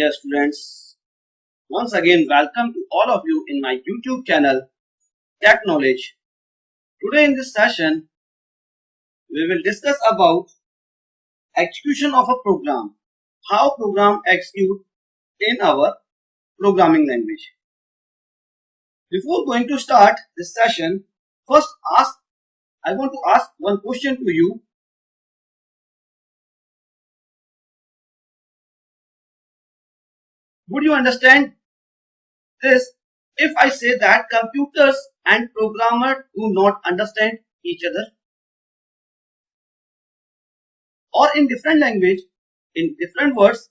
Dear students, once again welcome to all of you in my YouTube channel Tech Knowledge. Today in this session we will discuss about execution of a program, how program execute in our programming language. Before going to start this session, first I want to ask one question to you. Would you understand this if I say that computers and programmers do not understand each other? Or in different language, in different words,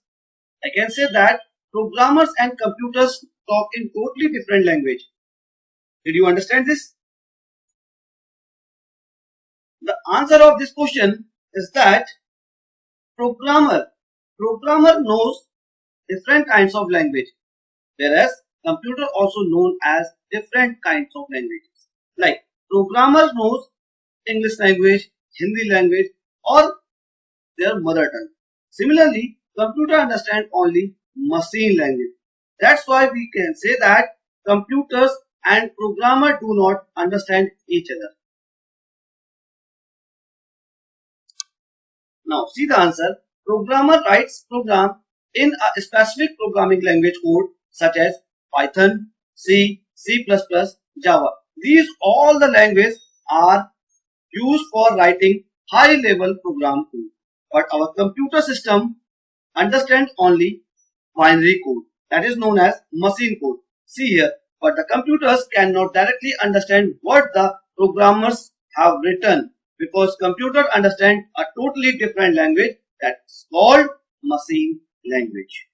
I can say that programmers and computers talk in totally different language. Did you understand this? The answer of this question is that programmer knows different kinds of language, whereas computer also known as different kinds of languages. Like programmer knows English language, Hindi language, or their mother tongue. Similarly, computer understand only machine language. That's why we can say that computers and programmer do not understand each other. Now see the answer. Programmer writes program in a specific programming language code such as Python, C, C++, Java. These all the languages are used for writing high level program code. But our computer system understands only binary code, that is known as machine code. See here, but the computers cannot directly understand what the programmers have written because computer understand a totally different language that's called machine language.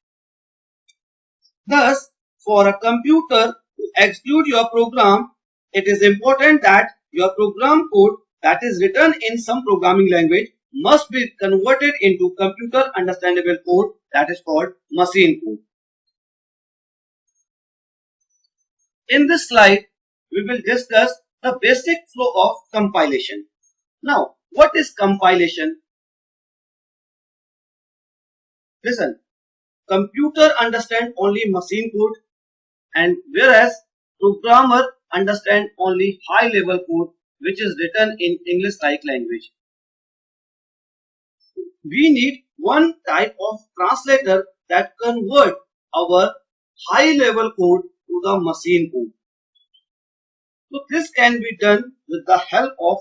Thus, for a computer to execute your program, it is important that your program code that is written in some programming language must be converted into computer understandable code that is called machine code. In this slide, we will discuss the basic flow of compilation. Now, what is compilation? Listen, computer understand only machine code, and whereas programmer understand only high level code which is written in English like language. We need one type of translator that convert our high level code to the machine code. So this can be done with the help of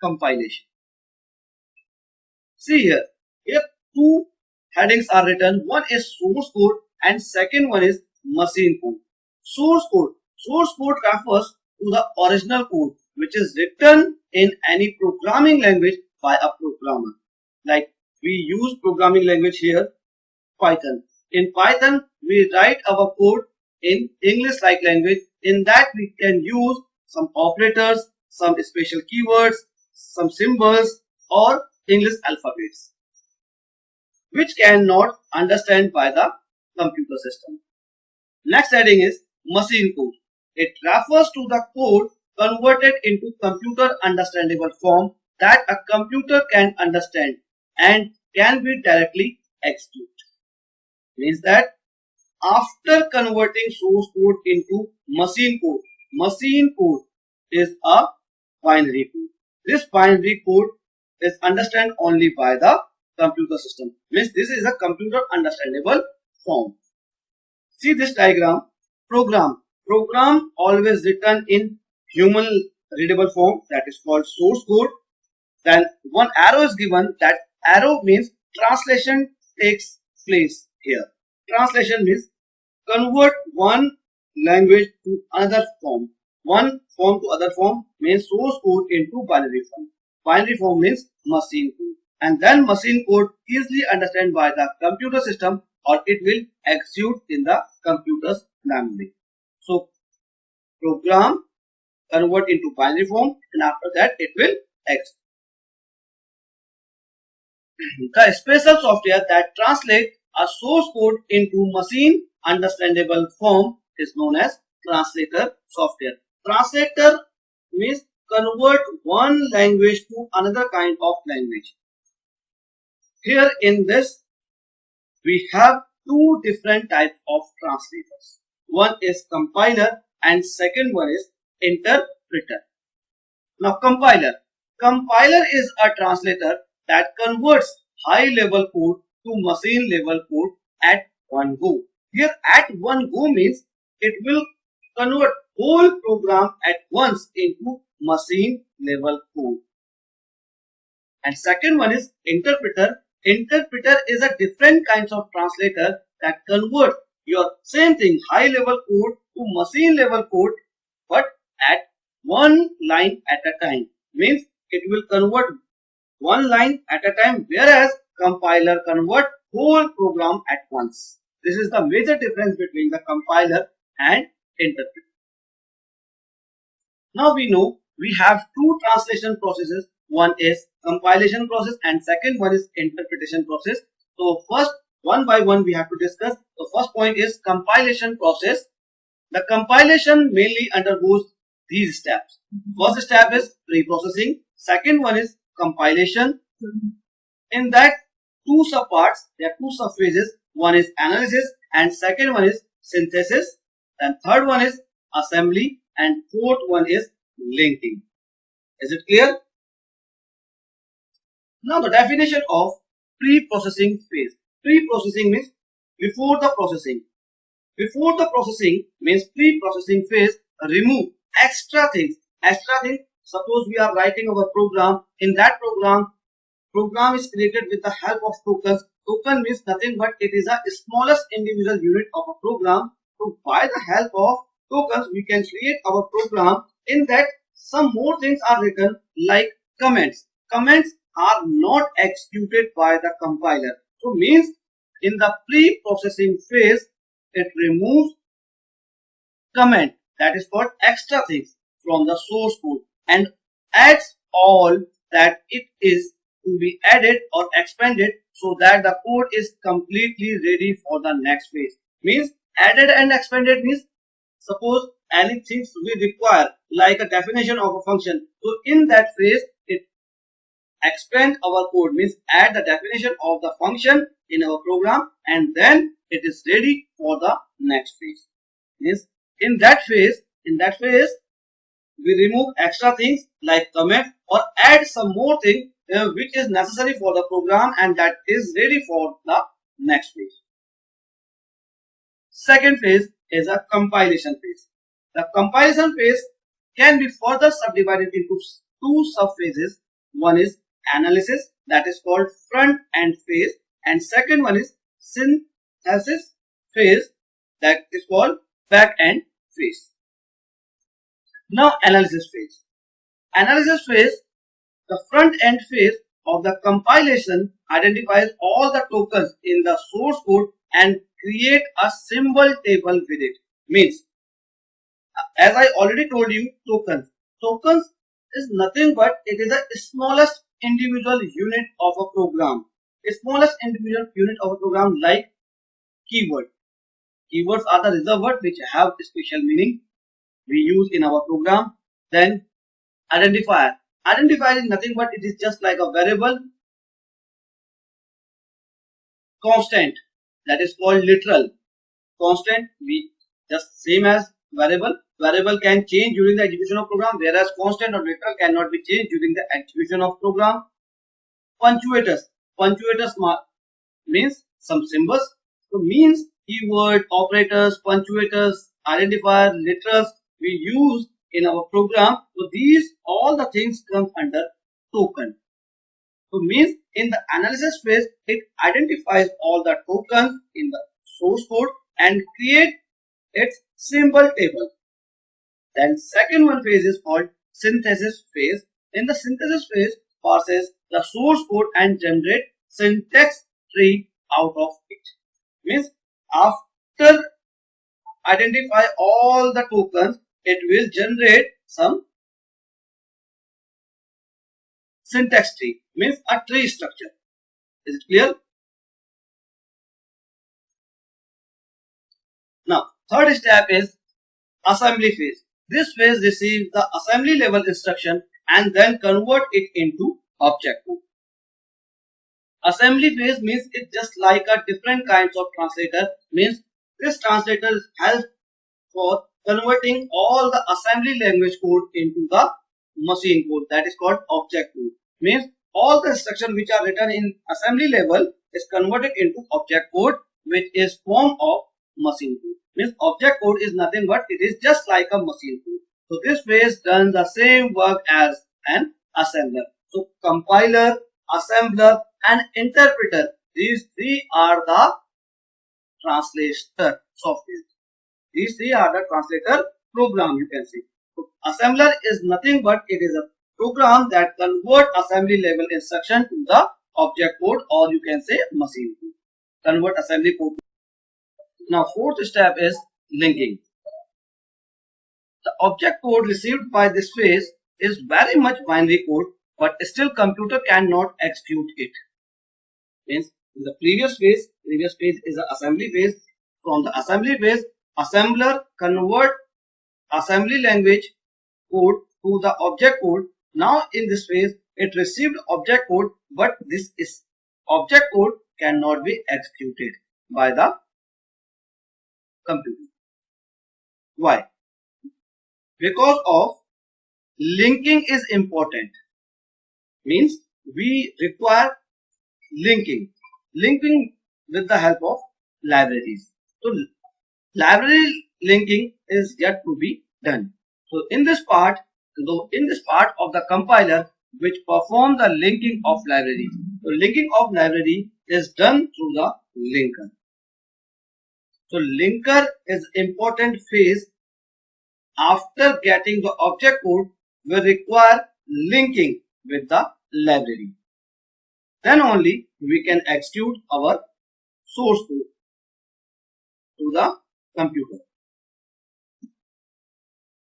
compilation. See here, two headings are written. One is source code and second one is machine code. Source code refers to the original code which is written in any programming language by a programmer. Like we use programming language here, Python. In Python, we write our code in English like language. In that we can use some operators, some special keywords, some symbols or English alphabets, which cannot understand by the computer system. Next heading is machine code. It refers to the code converted into computer understandable form that a computer can understand and can be directly executed. Means that after converting source code into machine code is a binary code. This binary code is understood only by the computer system. Means this is a computer understandable form. See this diagram. Program always written in human readable form, that is called source code. Then one arrow is given. That arrow means translation takes place here. Translation means convert one language to another form. One form to other form means source code into binary form. Binary form means machine code. And then machine code easily understood by the computer system or it will execute in the computer's memory. So program convert into binary form and after that it will execute. The special software that translates a source code into machine understandable form is known as translator software. Translator means convert one language to another kind of language. Here in this we have two different types of translators. One is compiler and second one is interpreter. Now compiler. Compiler is a translator that converts high level code to machine level code at one go. Here at one go means it will convert whole program at once into machine level code. And second one is interpreter. Interpreter is a different kinds of translator that convert your same thing high level code to machine level code but at one line at a time. Means it will convert one line at a time, whereas compiler convert whole program at once. This is the major difference between the compiler and interpreter. Now we know we have two translation processes. One is compilation process and second one is interpretation process. So first, one by one we have to discuss. The first point is compilation process. The compilation mainly undergoes these steps. First step is pre-processing. Second one is compilation. In that two subparts, there are two subphases. One is analysis and second one is synthesis. And third one is assembly and fourth one is linking. Is it clear? Now the definition of pre-processing phase. Pre-processing means before the processing. Before the processing means pre-processing phase remove extra things. Extra things, suppose we are writing our program. In that program is created with the help of tokens. Token means nothing but it is a smallest individual unit of a program. So by the help of tokens we can create our program. In that some more things are written like comments. Comments are not executed by the compiler. So means in the pre-processing phase it removes comment, that is called extra things, from the source code and adds all that it is to be added or expanded so that the code is completely ready for the next phase. Means added and expanded means suppose anything we require like a definition of a function. So in that phase it expand our code, means add the definition of the function in our program and then it is ready for the next phase. Means in that phase we remove extra things like comment or add some more thing which is necessary for the program and that is ready for the next phase. Second phase is a compilation phase. The compilation phase can be further subdivided into two subphases. One is analysis, that is called front end phase, and second one is synthesis phase, that is called back end phase. Now analysis phase. Analysis phase, the front end phase of the compilation identifies all the tokens in the source code and create a symbol table with it. Means as I already told you, tokens is nothing but it is the smallest individual unit of a program. The smallest individual unit of a program like keyword. Keywords are the reserved words which have a special meaning we use in our program. Then identifier. Identifier is nothing but it is just like a variable. Constant, that is called literal. Constant we just same as variable. Variable can change during the execution of program, whereas constant or literal cannot be changed during the execution of program. Punctuators. Punctuators means some symbols. So means keyword, operators, punctuators, identifier, literals we use in our program. So these all the things come under token. So means in the analysis phase it identifies all the tokens in the source code and create its symbol table. Then second one phase is called synthesis phase. In the synthesis phase parses the source code and generate syntax tree out of it. Means after identify all the tokens it will generate some syntax tree, means a tree structure. Is it clear? Now third step is assembly phase. This phase receives the assembly level instruction and then convert it into object code. Assembly phase means it's just like a different kinds of translator. Means this translator helps for converting all the assembly language code into the machine code, that is called object code. Means all the instructions which are written in assembly level is converted into object code, which is form of machine code. Means object code is nothing but it is just like a machine code. So this phase does the same work as an assembler. So compiler, assembler and interpreter, these three are the translator software. These three are the translator program, you can say. So assembler is nothing but it is a program that convert assembly level instruction to the object code, or you can say machine code. Convert assembly code. Now fourth step is linking. The object code received by this phase is very much binary code, but still computer cannot execute it. Means in the previous phase is the assembly phase. From the assembly phase, assembler convert assembly language code to the object code. Now in this phase, it received object code, but this is object code cannot be executed by the computer. Why? Because of linking is important. Means we require linking with the help of libraries. So library linking is yet to be done. So in this part of the compiler which perform the linking of library. So linking of library is done through the linker. So linker is important phase. After getting the object code, will require linking with the library. Then only we can execute our source code to the computer.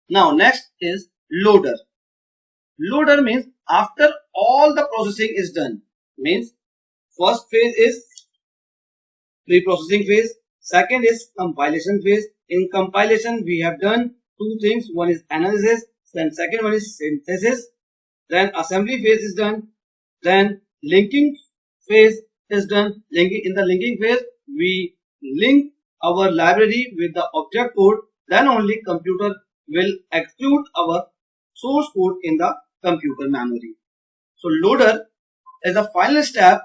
Now next is loader. Loader means after all the processing is done. Means first phase is pre-processing phase, second is compilation phase. In compilation we have done two things. One is analysis, then second one is synthesis. Then assembly phase is done. Then linking phase is done. In the linking phase, we link our library with the object code. Then only computer will execute our source code in the computer memory. So loader is the final step.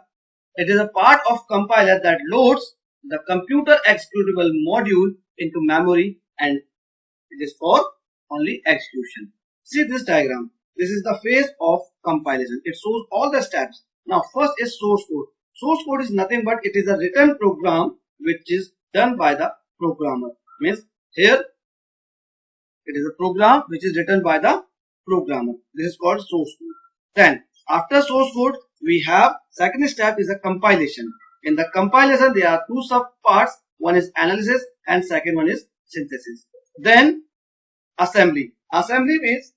It is a part of compiler that loads the computer executable module into memory, and it is for only execution. See this diagram. This is the phase of compilation. It shows all the steps. Now first is source code. Source code is nothing but it is a written program which is done by the programmer. Means here it is a program which is written by the programmer. This is called source code. Then after source code we have second step is a compilation. In the compilation there are two sub parts. One is analysis and second one is synthesis. Then assembly. Assembly means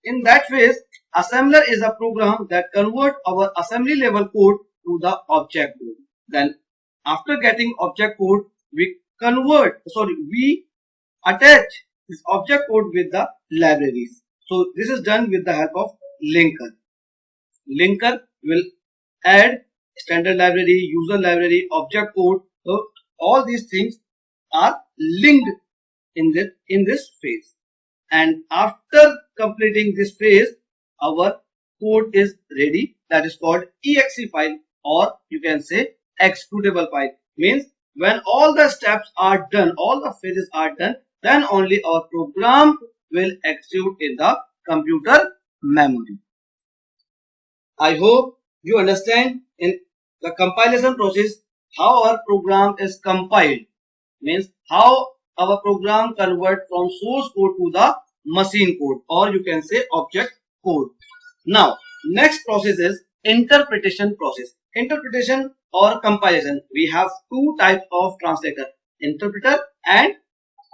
in that phase, assembler is a program that convert our assembly level code to the object code. Then after getting object code, we attach this object code with the libraries. So this is done with the help of linker. Linker will add standard library, user library, object code. So all these things are linked in this phase. And after completing this phase, our code is ready. That is called exe file, or you can say executable file. Means when all the steps are done, all the phases are done, then only our program will execute in the computer memory. I hope you understand in the compilation process how our program is compiled. Means how our program convert from source code to the machine code, or you can say object code. Now next process is interpretation process. Interpretation or compilation. We have two types of translator, interpreter and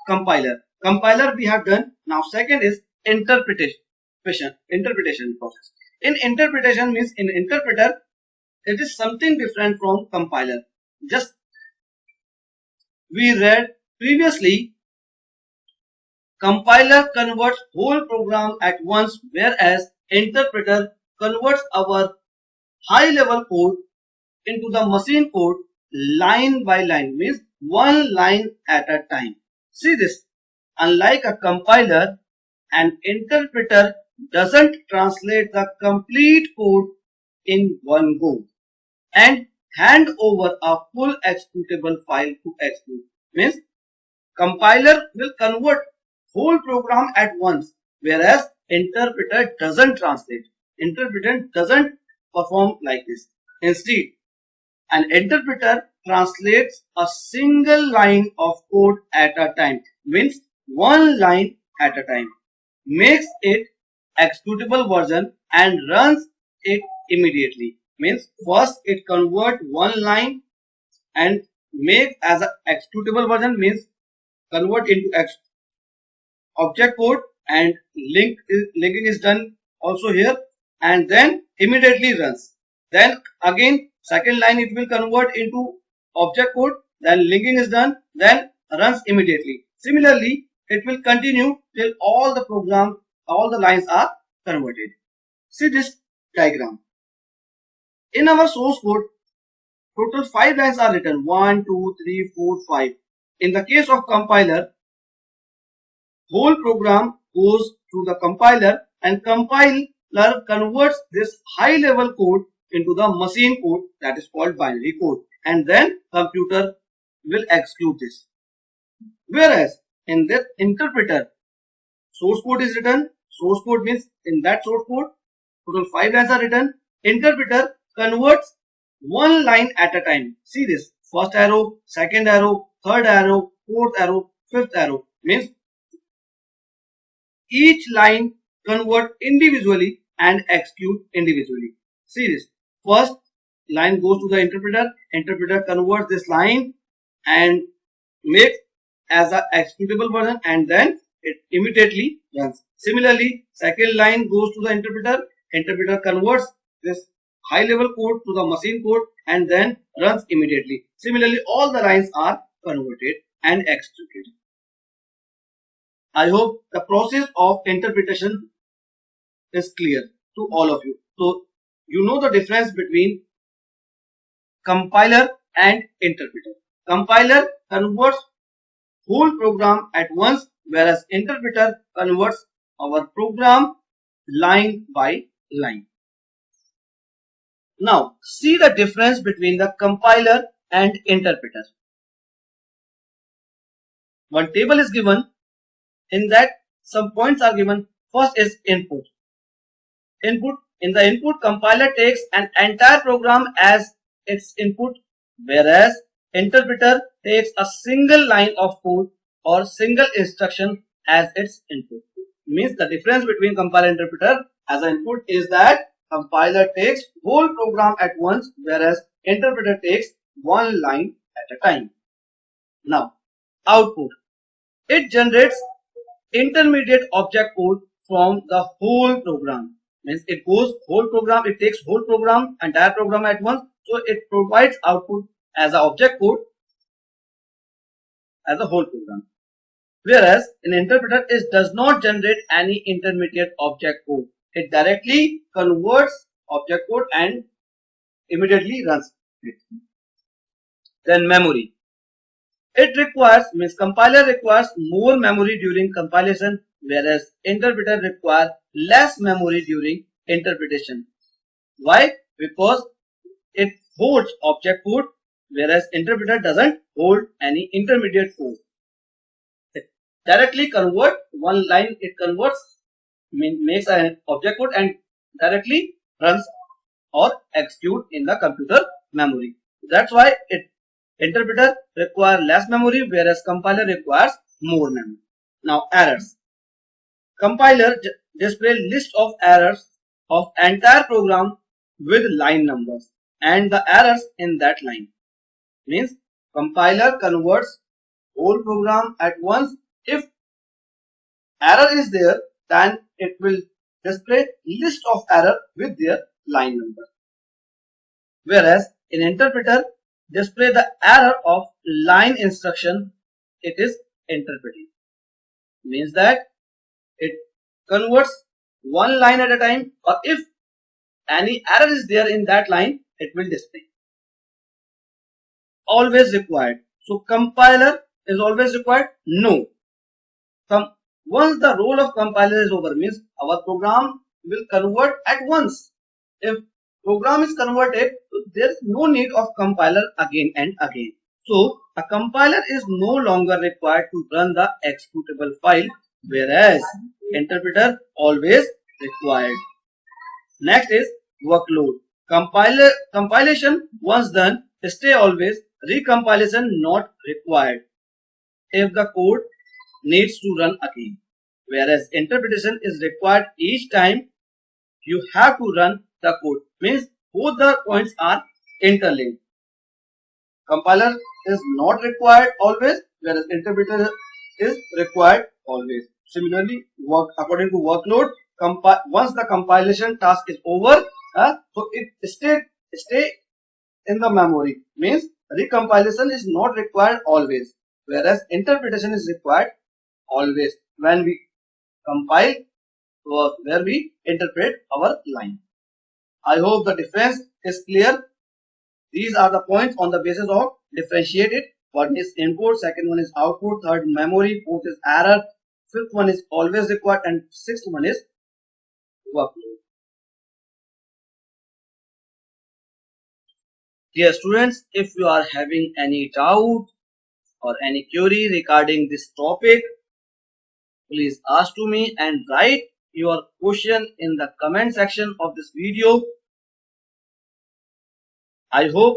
compiler. Compiler we have done. Now second is interpretation process. In interpretation means in interpreter it is something different from compiler. Just we read previously, compiler converts whole program at once, whereas interpreter converts our high level code into the machine code line by line, means one line at a time. See this, unlike a compiler, an interpreter doesn't translate the complete code in one go and hand over a full executable file to execute. Means compiler will convert whole program at once, whereas interpreter doesn't translate. Interpreter doesn't perform like this. Instead, an interpreter translates a single line of code at a time, means one line at a time, makes it executable version and runs it immediately. Means first it convert one line and make as an executable version, means convert into object code, and linking is done also here, and then immediately runs. Then again second line it will convert into object code, then linking is done, then runs immediately. Similarly, it will continue till all the lines are converted. See this diagram. In our source code, total 5 lines are written, 1, 2, 3, 4, 5. In the case of compiler, whole program goes to the compiler and compiler converts this high level code into the machine code, that is called binary code, and then computer will execute this. Whereas in the interpreter, source code is written. Source code means in that source code total 5 lines are written. Interpreter converts one line at a time. See this, first arrow, second arrow, third arrow, fourth arrow, fifth arrow, means each line convert individually and execute individually. See this, first line goes to the interpreter, interpreter converts this line and make as a executable version, and then it immediately runs. Similarly, second line goes to the interpreter, interpreter converts this high level code to the machine code and then runs immediately. Similarly, all the lines are converted and executed. I hope the process of interpretation is clear to all of you. So you know the difference between compiler and interpreter. Compiler converts whole program at once, whereas interpreter converts our program line by line. Now see the difference between the compiler and interpreter. One table is given, in that some points are given. First is input. In the input, compiler takes an entire program as its input, whereas interpreter takes a single line of code or single instruction as its input. Means the difference between compiler and interpreter as an input is that compiler takes whole program at once, whereas interpreter takes one line at a time. Now output, it generates intermediate object code from the whole program. Means it goes whole program, it takes whole program, entire program at once, so it provides output as an object code as a whole program. Whereas in interpreter, it does not generate any intermediate object code, it directly converts object code and immediately runs it. Then memory, it requires, means compiler requires more memory during compilation, whereas interpreter requires less memory during interpretation. Why? Because it holds object code, whereas interpreter doesn't hold any intermediate code. It directly convert one line, it converts, makes an object code and directly runs or execute in the computer memory. That's why interpreter requires less memory, whereas compiler requires more memory. Now errors. Compiler display list of errors of entire program with line numbers and the errors in that line. Means compiler converts whole program at once. If error is there, then it will display list of error with their line number. Whereas in interpreter, display the error of line instruction it is interpreting. Means that it converts one line at a time, or if any error is there in that line, it will display. always required. So compiler is always required? No. Once the role of compiler is over, means our program will convert at once. If program is converted, so there is no need of compiler again and again. So a compiler is no longer required to run the executable file, whereas interpreter always required. Next is workload. Compilation once done, stay always. Recompilation not required if the code needs to run again. Whereas interpretation is required each time you have to run the code. Means both the points are interlinked. Compiler is not required always, whereas interpreter is required always. Similarly, according to workload, once the compilation task is over, so it stay in the memory. Means recompilation is not required always, whereas interpretation is required always when we compile or where we interpret our line. I hope the difference is clear. These are the points on the basis of differentiated. One is input, second one is output, third memory, fourth is error, fifth one is always required, and sixth one is workload. Dear students, if you are having any doubt or any query regarding this topic, please ask to me and write your question in the comment section of this video. I hope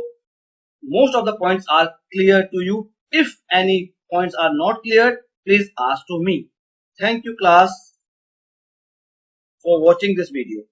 most of the points are clear to you. If any points are not clear, please ask to me. Thank you class for watching this video.